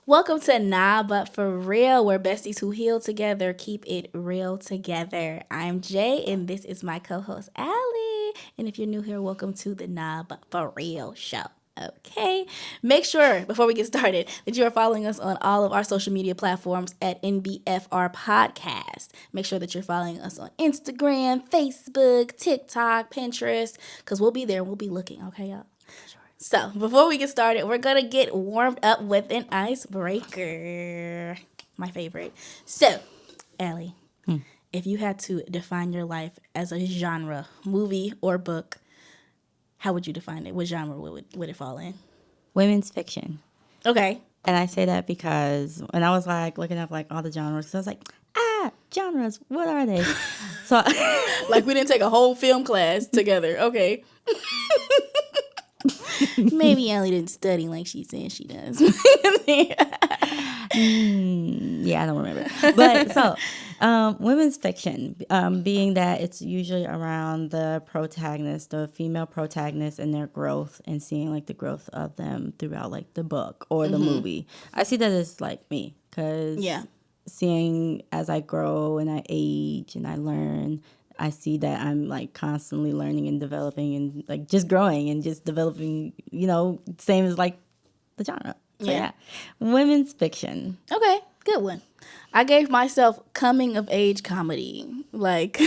Welcome to Nah But For Real, where besties who heal together keep it real together. I'm Jay, and this is my co-host, Allie. And if you're new here, welcome to the Nah But For Real show. Okay, make sure before we get started that you are following us on all of our social media platforms at nbfr podcast. Make sure that you're following us on Instagram, Facebook, TikTok, Pinterest, because we'll be there. We'll be looking. Okay, y'all. So, before we get started, we're going to get warmed up with an icebreaker. My favorite. So, Allie, if you had to define your life as a genre, movie or book, how would you define it? What genre would it fall in? Women's fiction. Okay. And I say that because when I was like looking up like all the genres, so I was like, genres, what are they? So, like we didn't take a whole film class together. Okay. Maybe Ellie didn't study like she said she does. Yeah, I don't remember. But so, women's fiction, being that it's usually around the protagonist, the female protagonist, and their growth, and seeing like the growth of them throughout like the book or the movie. I see that as like me, because seeing as I grow and I age and I learn, I see that I'm like constantly learning and developing and like just growing and just developing, same as like the genre. So yeah. Women's fiction. Okay, good one. I gave myself coming of age comedy. Like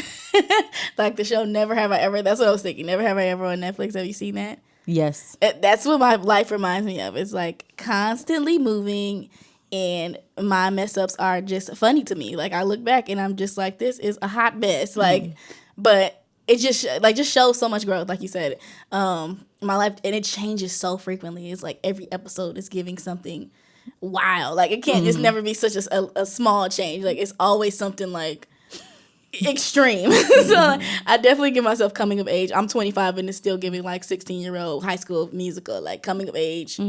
like the show Never Have I Ever. That's what I was thinking. Never Have I Ever on Netflix. Have you seen that? Yes. That's what my life reminds me of. It's like constantly moving, and my mess ups are just funny to me. Like I look back and I'm just like, this is a hot mess. Like, but it just shows so much growth, like you said. My life, and it changes so frequently. It's like every episode is giving something wild. Like it can't just never be such a small change. Like it's always something like extreme. So I definitely give myself coming of age. I'm 25 and it's still giving like 16-year-old high school musical, like coming of age.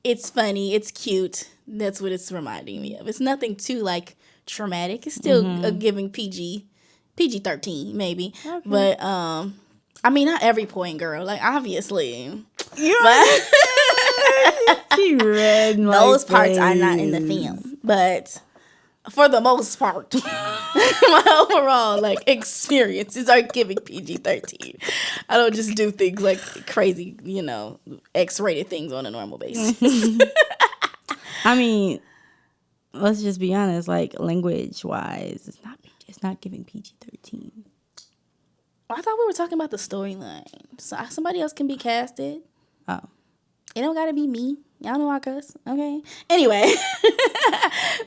It's funny, it's cute. That's what it's reminding me of. It's nothing too like traumatic. It's still giving PG-13 maybe. Okay. But I mean, not every point, girl. Like obviously, but She read my those parts face. are not in the film, but for the most part, my overall like experiences are giving PG-13. I don't just do things like crazy, X-rated things on a normal basis. I mean, let's just be honest. Like language-wise, it's not giving PG-13. I thought we were talking about the storyline. So somebody else can be casted. Oh, it don't gotta be me. Y'all know I cuss, okay? Anyway,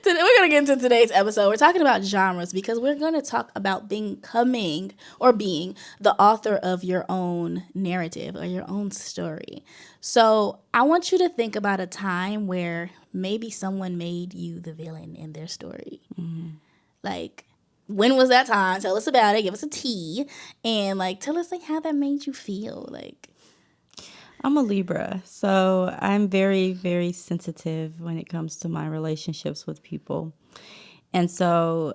we're going to get into today's episode. We're talking about genres because we're going to talk about being the author of your own narrative or your own story. So I want you to think about a time where maybe someone made you the villain in their story. Like, when was that time? Tell us about it. Give us a tea. And, like, tell us, like, how that made you feel. Like, I'm a Libra, so I'm very, very sensitive when it comes to my relationships with people. And so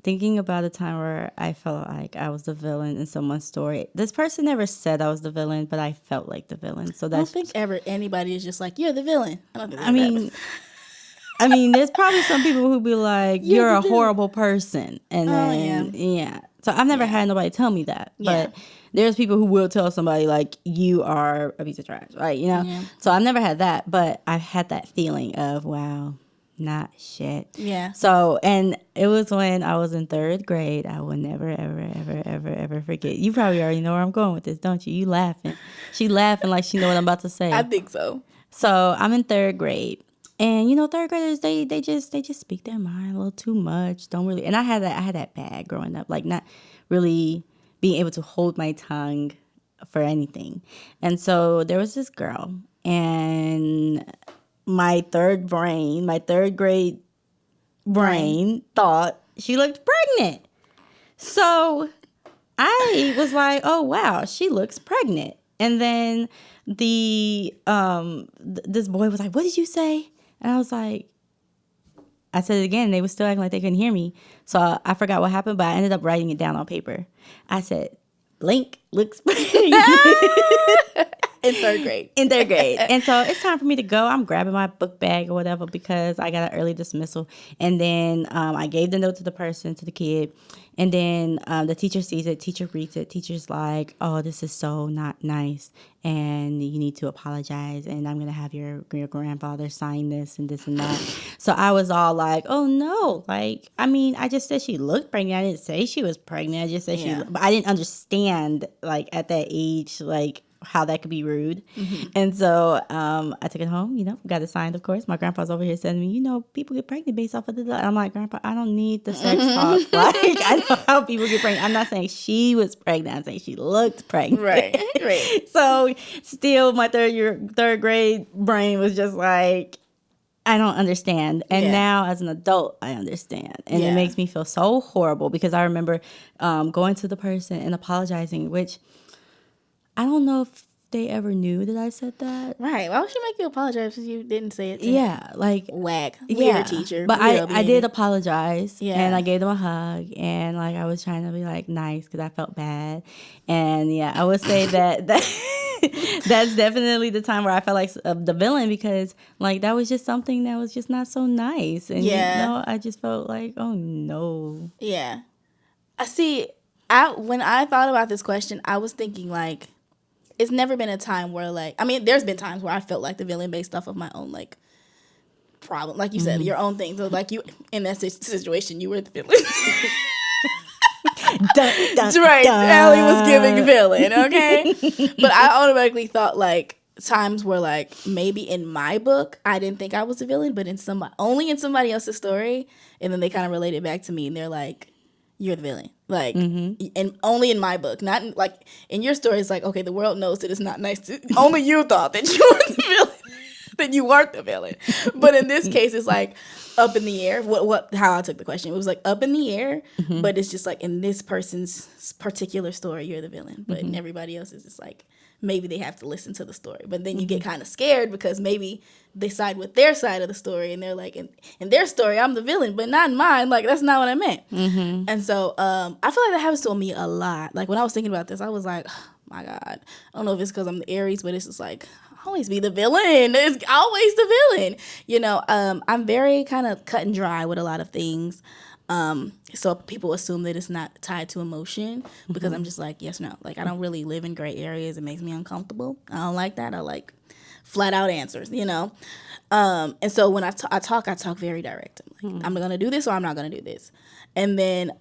thinking about a time where I felt like I was the villain in someone's story. This person never said I was the villain, but I felt like the villain. So that's, I don't think anybody is just like, you're the villain. I don't think I mean, there's probably some people who be like, you're a horrible person. And then, So I've never had nobody tell me that. But there's people who will tell somebody, like, you are a piece of trash, right? So I've never had that. But I've had that feeling of, wow, not shit. Yeah. So, and it was when I was in 3rd grade. I will never, ever, ever, ever, ever forget. You probably already know where I'm going with this, don't you? You laughing. She laughing like she know what I'm about to say. I think so. So I'm in 3rd grade. And 3rd graders, they just speak their mind a little too much. Don't really. And I had that bad growing up, like not really being able to hold my tongue for anything. And so there was this girl, and my 3rd grade brain thought she looked pregnant. So I was like, oh wow, she looks pregnant. And then this boy was like, what did you say? And I was like, I said it again, and they were still acting like they couldn't hear me. So I forgot what happened, but I ended up writing it down on paper. I said, Blink looks pregnant. In third grade. In third grade. And so it's time for me to go. I'm grabbing my book bag or whatever because I got an early dismissal. And then I gave the note to the kid. And then the teacher sees it. Teacher reads it. Teacher's like, oh, this is so not nice. And you need to apologize. And I'm going to have your grandfather sign this and that. So I was all like, oh, no. Like, I mean, I just said she looked pregnant. I didn't say she was pregnant. I just said she looked. But I didn't understand, like, at that age, like, how that could be rude. Mm-hmm. And so I took it home, got it signed, of course. My grandpa's over here telling me, people get pregnant based off of the... I'm like, Grandpa, I don't need the sex talk. Like, I know how people get pregnant. I'm not saying she was pregnant. I'm saying she looked pregnant. Right. So still my third grade brain was just like, I don't understand. And now as an adult, I understand. And it makes me feel so horrible because I remember going to the person and apologizing, which... I don't know if they ever knew that I said that. Right. Why would she make you apologize if you didn't say it to Yeah, like... Whack. Yeah. Weird teacher. But I did apologize. Yeah. And I gave them a hug. And, like, I was trying to be, like, nice because I felt bad. And, yeah, I would say that that's definitely the time where I felt like the villain because, like, that was just something that was just not so nice. And, I just felt like, oh, no. Yeah. When I thought about this question, I was thinking, like... It's never been a time where, like... I mean, there's been times where I felt like the villain based off of my own, like, problem. Like you said, your own thing. So, like, you... In that situation, you were the villain. Right. Allie was giving villain, okay? But I automatically thought, like, times where, like, maybe in my book, I didn't think I was the villain, but only in somebody else's story. And then they kind of relate it back to me, and they're like... You're the villain. Like, and only in my book. Not, like, in your story, it's like, okay, the world knows that it's not nice to... Only you thought that you were the villain. That you weren't the villain. But in this case, it's, like, up in the air. How I took the question. It was, like, up in the air. But it's just, like, in this person's particular story, you're the villain. But in everybody else's, it's, like... Maybe they have to listen to the story. But then you get kind of scared because maybe they side with their side of the story and they're like, in their story, I'm the villain, but not in mine. Like, that's not what I meant. And so I feel like that happens to me a lot. Like, when I was thinking about this, I was like, oh, my God. I don't know if it's because I'm the Aries, but it's just like, I'll always be the villain. It's always the villain. I'm very kind of cut and dry with a lot of things. So people assume that it's not tied to emotion because I'm just like, yes, no. Like, I don't really live in gray areas. It makes me uncomfortable. I don't like that. I like flat out answers, And so when I talk very direct. I'm like, I'm going to do this or I'm not going to do this. And then,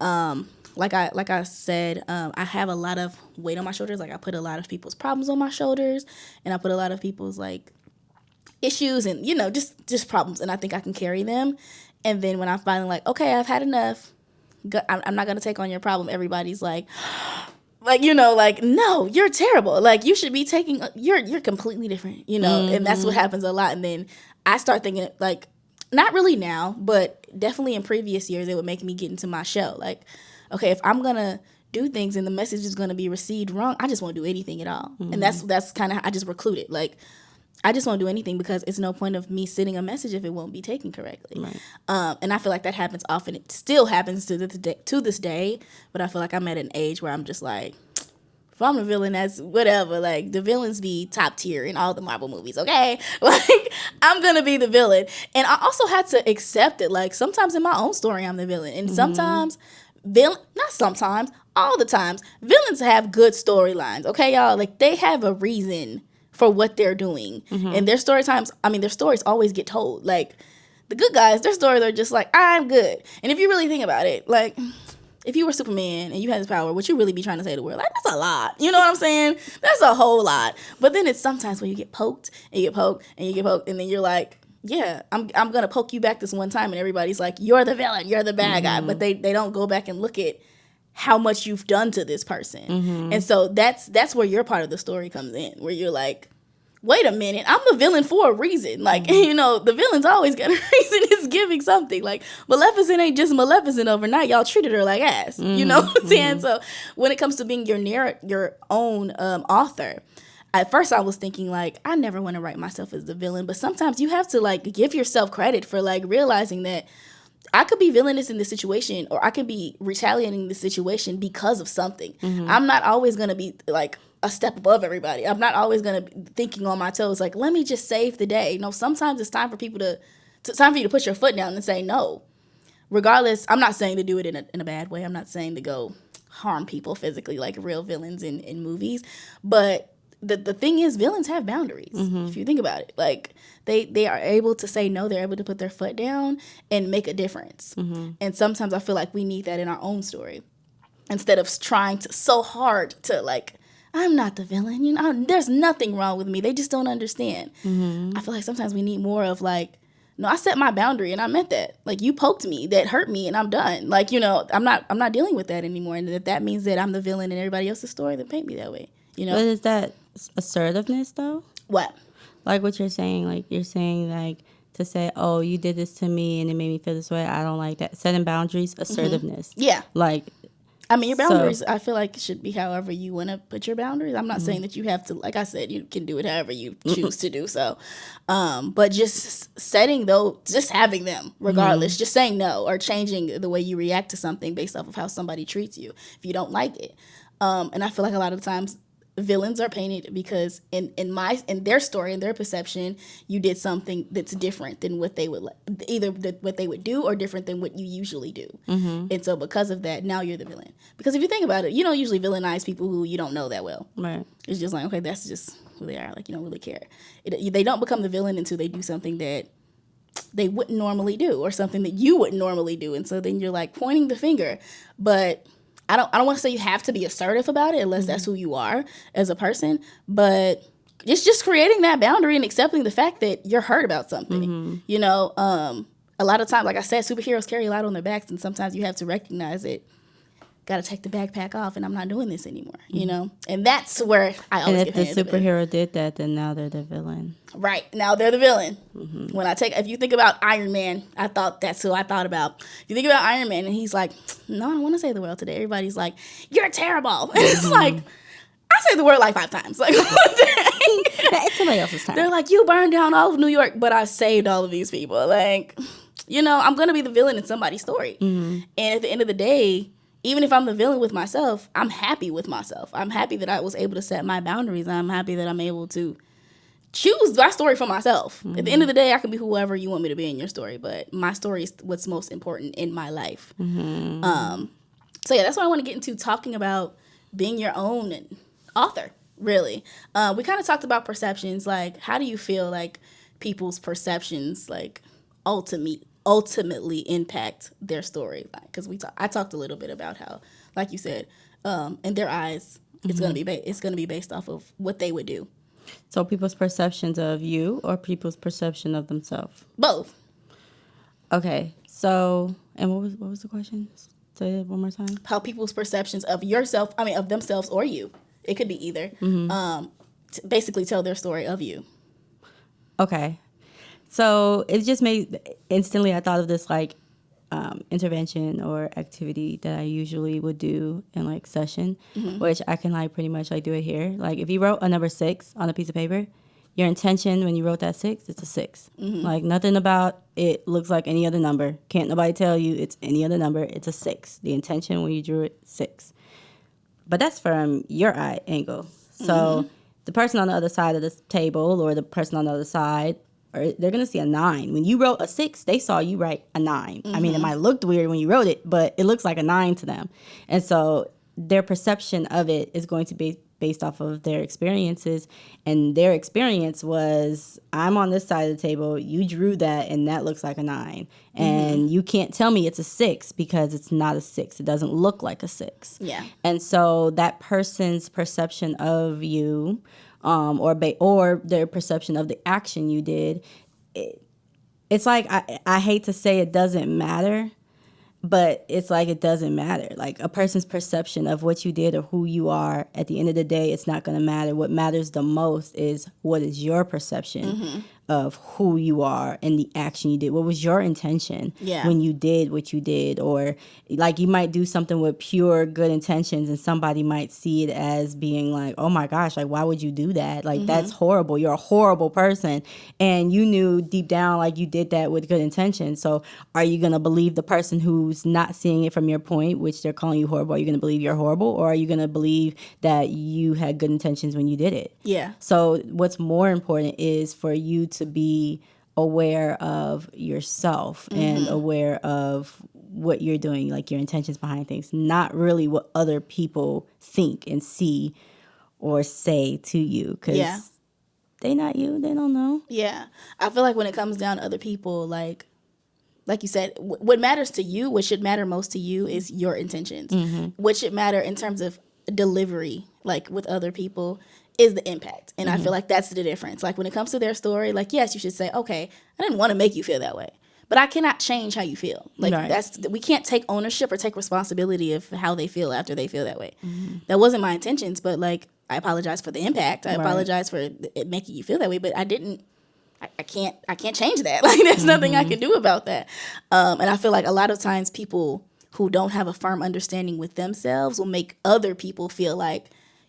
like I said, I have a lot of weight on my shoulders. Like, I put a lot of people's problems on my shoulders and I put a lot of people's, like, issues and, just problems. And I think I can carry them. And then when I'm finally like, okay, I've had enough. I'm not going to take on your problem. Everybody's like, no, you're terrible. Like, you should be you're completely different, and that's what happens a lot. And then I start thinking, like, not really now, but definitely in previous years, it would make me get into my shell. Like, okay, if I'm going to do things and the message is going to be received wrong, I just won't do anything at all. And that's kind of, I just reclude it. Like, I just won't do anything because it's no point of me sending a message if it won't be taken correctly. Right. And I feel like that happens often. It still happens to this day, but I feel like I'm at an age where I'm just like, if I'm the villain, that's whatever. Like, the villains be top tier in all the Marvel movies, okay? Like, I'm going to be the villain. And I also had to accept it. Like, sometimes in my own story, I'm the villain. And sometimes, all the times, villains have good storylines, okay, y'all? Like, they have a reason for what they're doing. And their stories always get told. Like, the good guys, their stories are just like, I'm good. And if you really think about it, like, if you were Superman and you had this power, what you really be trying to say to the world? Like, that's a lot. You know what I'm saying? That's a whole lot. But then it's sometimes when you get poked, and you get poked, and you get poked, and then you're like, yeah, I'm going to poke you back this one time. And everybody's like, you're the villain, you're the bad guy. But they don't go back and look at how much you've done to this person. And so that's where your part of the story comes in, where you're like, wait a minute, I'm the villain for a reason. Like, the villain's always got a reason. It's giving something. Like, Maleficent ain't just Maleficent overnight. Y'all treated her like ass. You know what I'm saying? So when it comes to being your own author, at first I was thinking, like, I never want to write myself as the villain. But sometimes you have to, like, give yourself credit for, like, realizing that I could be villainous in this situation, or I could be retaliating in this situation because of something. I'm not always going to be like a step above everybody. I'm not always going to be thinking on my toes, like, let me just save the day. No, sometimes it's time for people it's time for you to put your foot down and say no. Regardless, I'm not saying to do it in a bad way. I'm not saying to go harm people physically like real villains in movies. But the thing is, villains have boundaries. If you think about it, like they are able to say no. They're able to put their foot down and make a difference. And sometimes I feel like we need that in our own story, instead of trying to so hard to like, I'm not the villain. You know, there's nothing wrong with me. They just don't understand. I feel like sometimes we need more of like, no, I set my boundary and I meant that. Like, you poked me, that hurt me, and I'm done. Like, you know, I'm not dealing with that anymore. And if that means that I'm the villain in everybody else's story, then paint me that way. You know. But is that assertiveness though? What? Like what you're saying. Like you're saying like to say, oh, you did this to me and it made me feel this way. I don't like that. Setting boundaries, assertiveness. Yeah. Like. I mean, your boundaries, I feel like, should be however you want to put your boundaries. I'm not saying that you have to, like I said, you can do it however you choose to do so. But just setting those, just having them, regardless, just saying no, or changing the way you react to something based off of how somebody treats you if you don't like it. And I feel like a lot of times villains are painted because in their story, in their perception, you did something that's different than what they would either what they would do or different than what you usually do. And so because of that, now you're the villain. Because if you think about it, you don't usually villainize people who you don't know that well. Right. It's just like, okay, that's just who they are. Like, you don't really care. They don't become the villain until they do something that they wouldn't normally do, or something that you wouldn't normally do. And so then you're like pointing the finger. But I don't want to say you have to be assertive about it unless that's who you are as a person, but it's just creating that boundary and accepting the fact that you're hurt about something. You know, a lot of times, like I said, superheroes carry a lot on their backs, and sometimes you have to recognize it. Got to take the backpack off, and I'm not doing this anymore, you know? And that's where I always get And if the superhero did that, then now they're the villain. Right. Now they're the villain. If you think about Iron Man, that's who I thought about. If you think about Iron Man, and he's like, no, I don't want to save the world today. Everybody's like, you're terrible. And it's like, I say the word like 5 times. Like, it's somebody else's time. They're like, you burned down all of New York, but I saved all of these people. Like, you know, I'm going to be the villain in somebody's story. And at the end of the day, even if I'm the villain with myself, I'm happy with myself. I'm happy that I was able to set my boundaries. I'm happy that I'm able to choose my story for myself. At the end of the day, I can be whoever you want me to be in your story, but my story is what's most important in my life. So yeah, that's what I want to get into, talking about being your own author, really. We kind of talked about perceptions, like how do you feel like people's perceptions like ultimately impact their story? Because I talked a little bit about how, like you said, in their eyes, it's gonna be based off of what they would do. So people's perceptions of you or people's perception of themselves? Both. Okay. So, and what was the question? Say it one more time. How people's perceptions of of themselves or you. It could be either. Basically tell their story of you. Okay. So it just made, instantly I thought of this like intervention or activity that I usually would do in like session, which I can like pretty much like do it here. Like if you wrote a number 6 on a piece of paper, your intention when you wrote that 6, it's a 6. Like nothing about it looks like any other number. Can't nobody tell you it's any other number. It's a 6. The intention when you drew it, 6. But that's from your eye angle. So the person on the other side of the table or the person on the other side, or they're going to see a 9. When you wrote a 6, they saw you write a 9. I mean, it might look weird when you wrote it, but it looks like a 9 to them. And so their perception of it is going to be based off of their experiences. And their experience was, I'm on this side of the table, you drew that, and that looks like a 9. And you can't tell me it's a 6 because it's not a 6. It doesn't look like a 6. Yeah. And so that person's perception of you, or their perception of the action you did, it's like, I hate to say it doesn't matter, but it's like it doesn't matter. Like a person's perception of what you did or who you are, at the end of the day, it's not going to matter. What matters the most is what is your perception of who you are and the action you did. What was your intention when you did what you did? Or like you might do something with pure good intentions and somebody might see it as being like, oh my gosh, like why would you do that? Like that's horrible. You're a horrible person. And you knew deep down like you did that with good intentions. So are you going to believe the person who's not seeing it from your point, which they're calling you horrible? Are you going to believe you're horrible? Or are you going to believe that you had good intentions when you did it? Yeah. So what's more important is for you to be aware of yourself and aware of what you're doing, like your intentions behind things, not really what other people think and see or say to you, because they not you, they don't know. Yeah. I feel like when it comes down to other people, like you said, what matters to you, what should matter most to you is your intentions. What should matter in terms of delivery, like with other people, is the impact. And I feel like that's the difference. Like when it comes to their story, like, yes, you should say, okay, I didn't want to make you feel that way, but I cannot change how you feel. Like we can't take ownership or take responsibility of how they feel after they feel that way. That wasn't my intentions, but like, I apologize for the impact. I apologize for it making you feel that way, but I can't change that. Like there's nothing I can do about that. And I feel like a lot of times people who don't have a firm understanding with themselves will make other people feel like,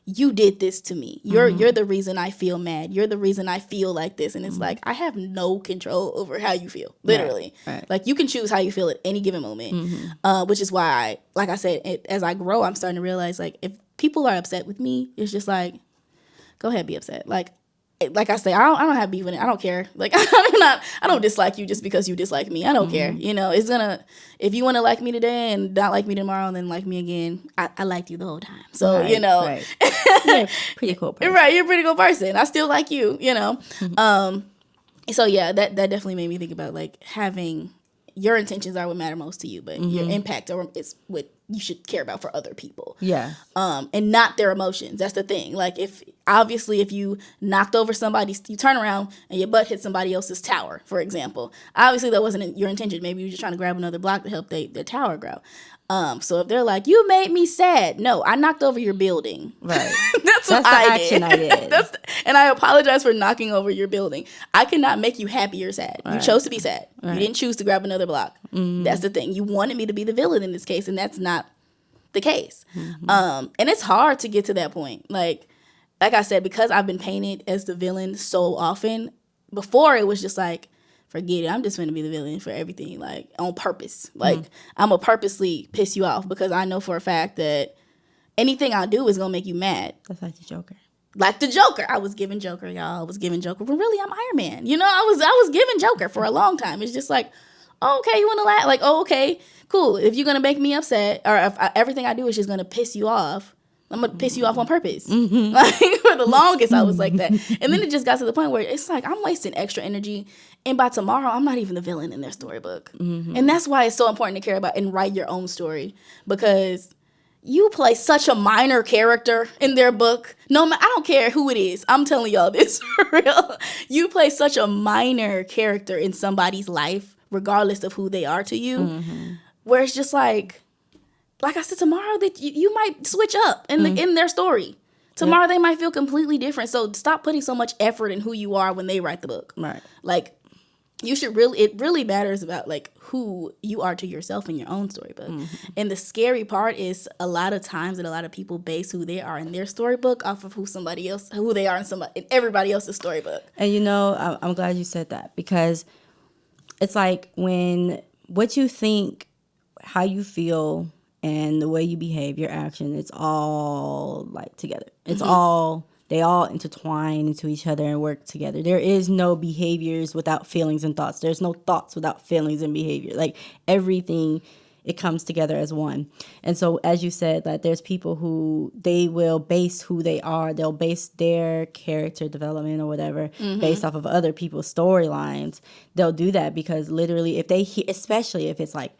you did this to me. You're the reason I feel mad. You're the reason I feel like this. And it's like, I have no control over how you feel, literally. Right. Like you can choose how you feel at any given moment, which is why like I said, as I grow, I'm starting to realize like if people are upset with me, it's just like, go ahead, be upset. Like I say, I don't have beef with it. I don't care. Like I don't dislike you just because you dislike me. I don't care. You know, if you want to like me today and not like me tomorrow and then like me again, I liked you the whole time. So, you know. Right. You're a pretty cool person. Right, you're a pretty cool person. I still like you, you know. So yeah, that definitely made me think about like having your intentions are what matter most to you, but your impact is what you should care about for other people. Yeah. And not their emotions. That's the thing. Like if you knocked over you turn around and your butt hit somebody else's tower, for example. Obviously that wasn't your intention. Maybe you were just trying to grab another block to help their tower grow. So if they're like, you made me sad. No, I knocked over your building. Right. That's what I did. I did. And I apologize for knocking over your building. I cannot make you happy or sad. Right. You chose to be sad. Right. You didn't choose to grab another block. That's the thing. You wanted me to be the villain in this case, and that's not the case. And it's hard to get to that point. Like I said, because I've been painted as the villain so often, before it was just like, forget it. I'm just going to be the villain for everything, like on purpose. Like I'm going to purposely piss you off because I know for a fact that anything I do is going to make you mad. That's like the Joker. Like the Joker. I was giving Joker, y'all. I was giving Joker. But really, I'm Iron Man. You know, I was giving Joker for a long time. It's just like, oh, okay, you want to laugh? Like, oh, okay, cool. If you're going to make me upset or if everything I do is just going to piss you off, I'm going to piss you off on purpose. Like, for the longest, I was like that. And then it just got to the point where it's like, I'm wasting extra energy. And by tomorrow, I'm not even the villain in their storybook. And that's why it's so important to care about and write your own story. Because you play such a minor character in their book. I don't care who it is. I'm telling y'all this for real. You play such a minor character in somebody's life, regardless of who they are to you. Where it's just like I said, tomorrow that you might switch up in their story. Tomorrow they might feel completely different. So stop putting so much effort in who you are when they write the book. Right. Like it really matters about like who you are to yourself in your own storybook. And the scary part is a lot of times that a lot of people base who they are in their storybook off of who they are in everybody else's storybook. And you know, I'm glad you said that, because it's like when what you think, how you feel, and the way you behave, your action, it's all like together. It's they all intertwine into each other and work together. There is no behaviors without feelings and thoughts. There's no thoughts without feelings and behavior. Like everything, it comes together as one. And so, as you said, like there's people who they will base who they are. They'll base their character development or whatever based off of other people's storylines. They'll do that because literally, if they hear, especially if it's like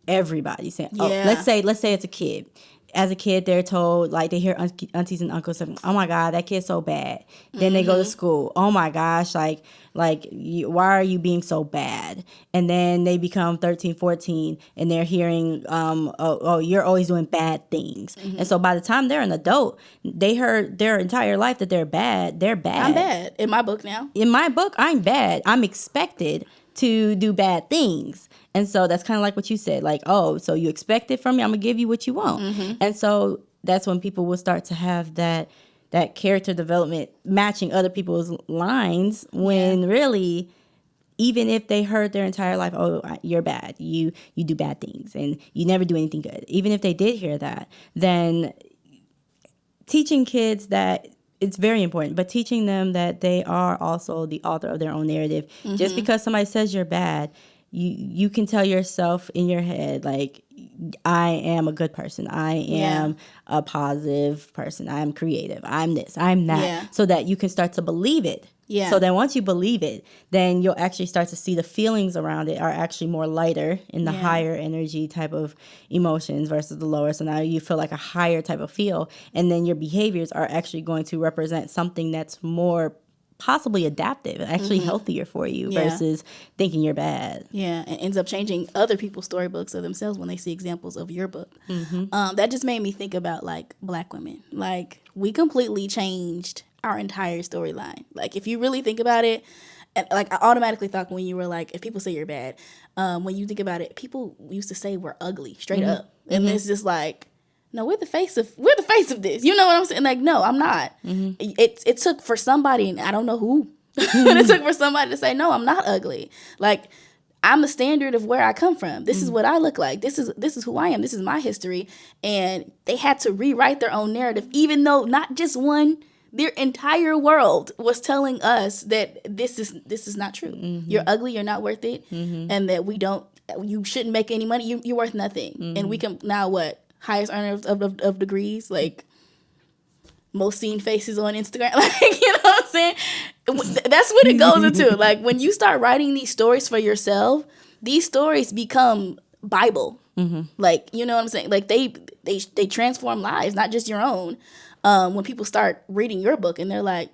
everybody saying, let's say it's a kid. as a kid, they're told, like, they hear aunties and uncles say, oh my God, that kid's so bad. Then they go to school. Oh my gosh, why are you being so bad? And then they become 13, 14, and they're hearing, oh, you're always doing bad things. And so by the time they're an adult, they heard their entire life that they're bad. They're bad. I'm bad. In my book now. In my book, I'm bad. I'm expected to do bad things. And so that's kind of like what you said, like, oh, so you expect it from me, I'm going to give you what you want. And so that's when people will start to have that character development matching other people's lines when really, even if they heard their entire life, oh, you're bad, you do bad things and you never do anything good. Even if they did hear that, then teaching kids that it's very important, but teaching them that they are also the author of their own narrative. Just because somebody says you're bad, you can tell yourself in your head, like, I am a good person. I am a positive person. I'm creative. I'm this. I'm that. So that you can start to believe it. So then once you believe it, then you'll actually start to see the feelings around it are actually more lighter in the higher energy type of emotions versus the lower. So now you feel like a higher type of feel. And then your behaviors are actually going to represent something that's more possibly adaptive, actually healthier for you versus thinking you're bad. Yeah, and ends up changing other people's storybooks of themselves when they see examples of your book. That just made me think about, like, Black women. Like, we completely changed our entire storyline. Like, if you really think about it, and, like, I automatically thought when you were like, if people say you're bad, when you think about it, people used to say we're ugly, straight up. And it's just like, no, we're the face of this. You know what I'm saying? Like, no, I'm not. It took for somebody, and I don't know who, but it took for somebody to say, no, I'm not ugly. Like, I'm the standard of where I come from. This is what I look like. This is who I am. This is my history. And they had to rewrite their own narrative, even though not just one, their entire world was telling us that this is not true. You're ugly. You're not worth it. And that you shouldn't make any money. You're worth nothing. And we can now what? Highest earner of degrees, like most seen faces on Instagram, like, you know what I'm saying? That's what it goes into. Like, when you start writing these stories for yourself, these stories become Bible. Like, you know what I'm saying? Like, they transform lives, not just your own. When people start reading your book and they're like,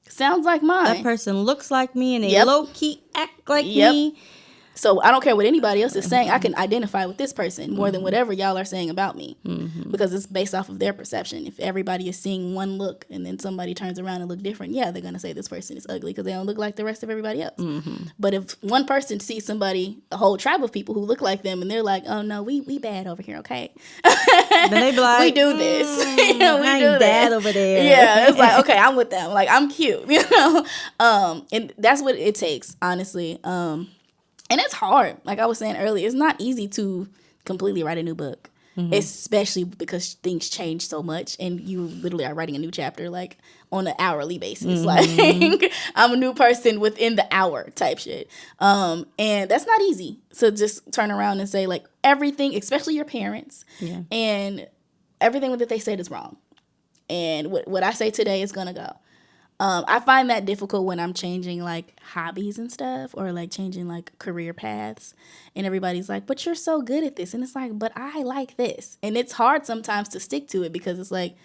sounds like mine. That person looks like me and they low key act like me. So I don't care what anybody else is saying. I can identify with this person more than whatever y'all are saying about me, because it's based off of their perception. If everybody is seeing one look and then somebody turns around and look different, they're going to say this person is ugly because they don't look like the rest of everybody else. But if one person sees a whole tribe of people who look like them, and they're like, oh no, we bad over here, okay? Then they be like, we do this. We do bad over there. Yeah, it's like, okay, I'm with them. Like, I'm cute, you know? And that's what it takes, honestly. And it's hard. Like I was saying earlier, it's not easy to completely write a new book, especially because things change so much and you literally are writing a new chapter, like, on an hourly basis. Like, I'm a new person within the hour type shit. And that's not easy. So just turn around and say, like, everything, especially your parents, and everything that they said is wrong. And what I say today is going to go. I find that difficult when I'm changing, like, hobbies and stuff, or, like, changing, like, career paths, and everybody's like, but you're so good at this, and it's like, but I like this, and it's hard sometimes to stick to it, because it's like,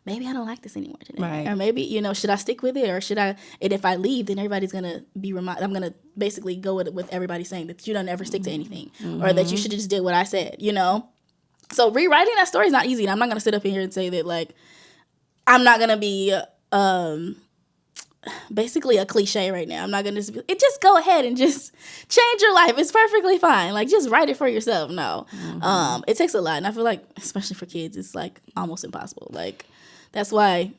maybe I don't like this anymore today, or maybe, should I stick with it, or should I, and if I leave, then everybody's gonna be I'm gonna basically go with everybody saying that you don't ever stick to anything, or that you should have just did what I said, so rewriting that story is not easy, and I'm not gonna sit up here and say that, like, I'm not gonna be, basically a cliche right now. I'm not gonna just go ahead and just change your life. It's perfectly fine. Like, just write it for yourself. No, it takes a lot, and I feel like, especially for kids, it's like almost impossible. Like, that's why,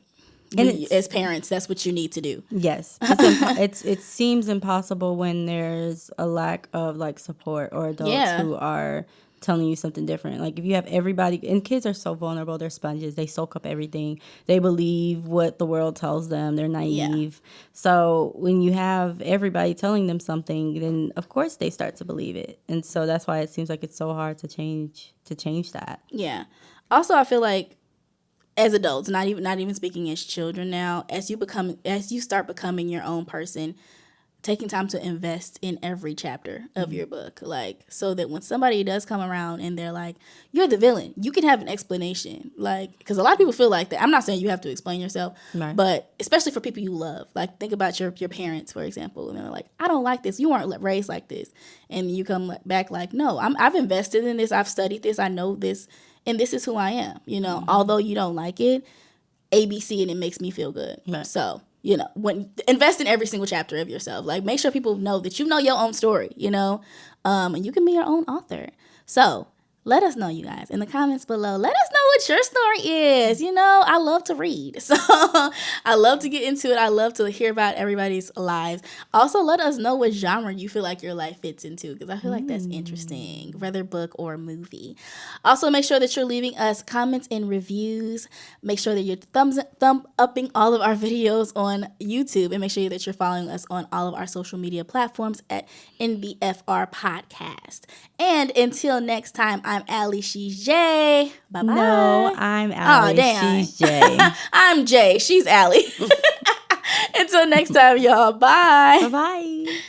as parents, that's what you need to do. Yes, it seems impossible when there's a lack of, like, support or adults who are telling you something different. Like, if you have everybody, and kids are so vulnerable, they're sponges, they soak up everything, they believe what the world tells them, they're naive. So when you have everybody telling them something, then of course they start to believe it. And so that's why it seems like it's so hard to change that. Also, I feel like, as adults, not even speaking as children now, as you start becoming your own person, taking time to invest in every chapter of your book, like, so that when somebody does come around and they're like, you're the villain, you can have an explanation, like, because a lot of people feel like that. I'm not saying you have to explain yourself, right. but especially for people you love, like, think about your parents, for example, and they're like, I don't like this, you weren't raised like this, and you come back like, no, I've invested in this, I've studied this, I know this, and this is who I am, you know, although you don't like it, ABC, and it makes me feel good, right. So you know, when invest in every single chapter of yourself. Like, make sure people know that you know your own story, you know, and you can be your own author. So let us know, you guys, in the comments below. Let us know what your story is. You know, I love to read. So I love to get into it. I love to hear about everybody's lives. Also, let us know what genre you feel like your life fits into, because I feel like that's interesting, whether book or movie. Also, make sure that you're leaving us comments and reviews. Make sure that you're thumb upping all of our videos on YouTube, and make sure that you're following us on all of our social media platforms at NBFR Podcast. And until next time, I'm Allie, she's Jay. Bye-bye. No, I'm Allie, she's Jay. I'm Jay, she's Allie. Until next time, y'all. Bye. Bye-bye.